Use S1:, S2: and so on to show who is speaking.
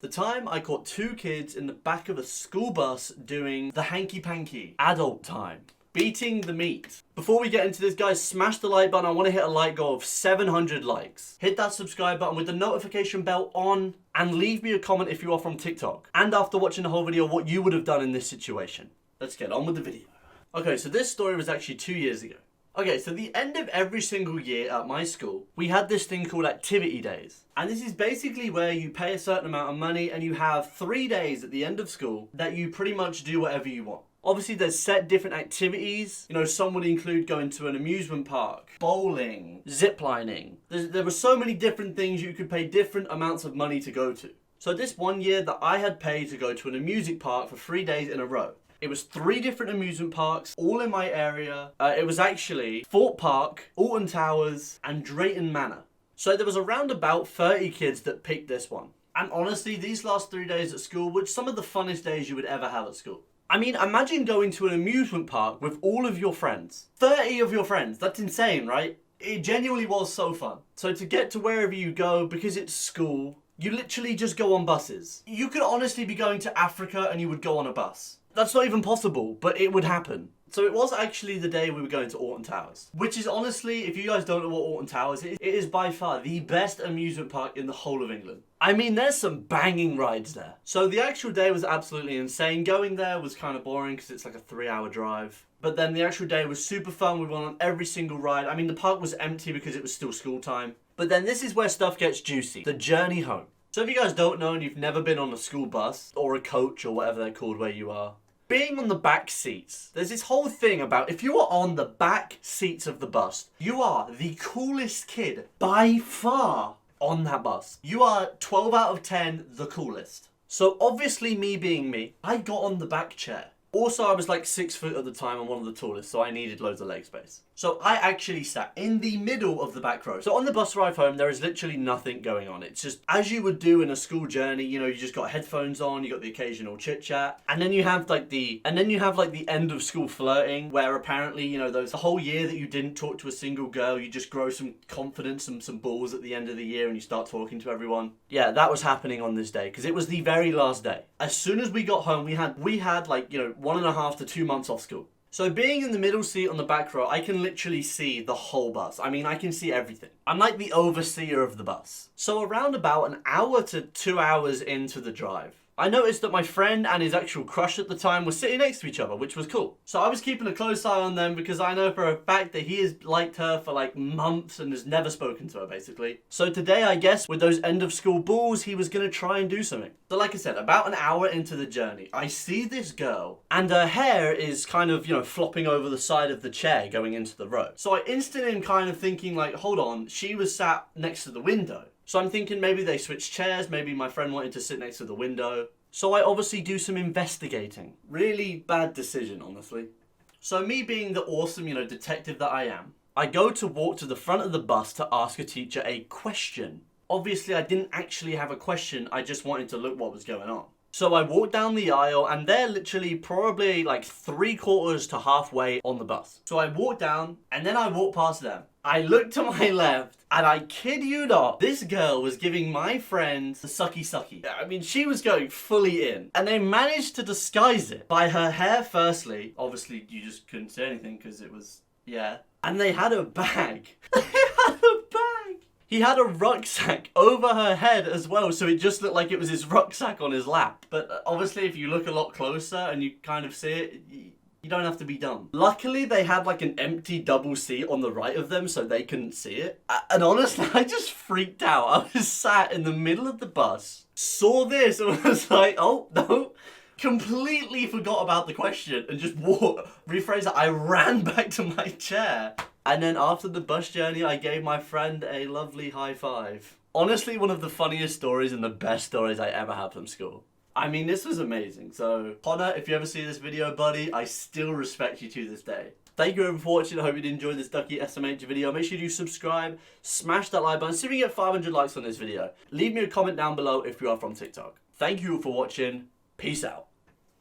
S1: The time I caught two kids in the back of a school bus doing the hanky-panky, adult time, beating the meat. Before we get into this, guys, smash the like button. I want to hit a like goal of 700 likes. Hit that subscribe button with the notification bell on and leave me a comment if you are from TikTok. And after watching the whole video, what you would have done in this situation. Let's get on with the video. Okay, so this story was actually 2 years ago. Okay, so the end of every single year at my school, we had this thing called activity days. And this is basically where you pay a certain amount of money and you have 3 days at the end of school that you pretty much do whatever you want. Obviously, there's set different activities. You know, some would include going to an amusement park, bowling, ziplining. There were so many different things you could pay different amounts of money to go to. So this one year that I had paid to go to an amusement park for 3 days in a row. It was 3 different amusement parks, all in my area. It was actually Fort Park, Alton Towers, and Drayton Manor. So there was around about 30 kids that picked this one. And honestly, these last 3 days at school were some of the funnest days you would ever have at school. I mean, imagine going to an amusement park with all of your friends. 30 of your friends, that's insane, right? It genuinely was so fun. So to get to wherever you go, because it's school, you literally just go on buses. You could honestly be going to Africa and you would go on a bus. That's not even possible, but it would happen. So it was actually the day we were going to Alton Towers, which is honestly, if you guys don't know what Alton Towers is, it is by far the best amusement park in the whole of England. I mean, there's some banging rides there. So the actual day was absolutely insane. Going there was kind of boring because it's like a 3-hour drive. But then the actual day was super fun. We went on every single ride. I mean, the park was empty because it was still school time. But then this is where stuff gets juicy. The journey home. So if you guys don't know and you've never been on a school bus or a coach or whatever they're called where you are, being on the back seats, there's this whole thing about if you are on the back seats of the bus, you are the coolest kid by far on that bus. You are 12 out of 10 the coolest. So obviously, me being me, I got on the back chair. Also, I was like 6 foot at the time and one of the tallest, so I needed loads of leg space. So I actually sat in the middle of the back row. So on the bus ride home, there is literally nothing going on. It's just as you would do in a school journey, you know, you just got headphones on, you got the occasional chit chat, and then you have like the end of school flirting, where apparently, you know, the whole year that you didn't talk to a single girl, you just grow some confidence and some balls at the end of the year and you start talking to everyone. Yeah, that was happening on this day because it was the very last day. As soon as we got home, we had like, you know, 1.5 to 2 months off school. So being in the middle seat on the back row, I can literally see the whole bus. I mean, I can see everything. I'm like the overseer of the bus. So around about an hour to 2 hours into the drive, I noticed that my friend and his actual crush at the time were sitting next to each other, which was cool. So I was keeping a close eye on them because I know for a fact that he has liked her for like months and has never spoken to her, basically. So today, I guess, with those end of school balls, he was gonna try and do something. So like I said, about an hour into the journey, I see this girl and her hair is kind of, you know, flopping over the side of the chair going into the road. So I instantly am kind of thinking like, hold on, she was sat next to the window. So I'm thinking maybe they switched chairs, maybe my friend wanted to sit next to the window. So I obviously do some investigating. Really bad decision, honestly. So me being the awesome, you know, detective that I am, I go to walk to the front of the bus to ask a teacher a question. Obviously, I didn't actually have a question, I just wanted to look what was going on. So I walked down the aisle and they're literally probably like 3/4 to halfway on the bus. So I walked down and then I walked past them. I looked to my left and I kid you not, this girl was giving my friend the sucky sucky. I mean, she was going fully in and they managed to disguise it by her hair firstly. Obviously, you just couldn't say anything because it was, yeah. And they had a bag. They had a bag. He had a rucksack over her head as well, so it just looked like it was his rucksack on his lap. But obviously, if you look a lot closer and you kind of see it, you don't have to be dumb. Luckily, they had like an empty double seat on the right of them, so they couldn't see it. And honestly, I just freaked out. I was sat in the middle of the bus, saw this, and was like, oh, no. Completely forgot about the question and just rephrase it. I ran back to my chair. And then after the bus journey, I gave my friend a lovely high five. Honestly, one of the funniest stories and the best stories I ever had from school. I mean, this was amazing. So, Connor, if you ever see this video, buddy, I still respect you to this day. Thank you everyone for watching. I hope you did enjoy this Ducky SMH video. Make sure you do subscribe, smash that like button. See if we get 500 likes on this video. Leave me a comment down below if you are from TikTok. Thank you for watching. Peace out.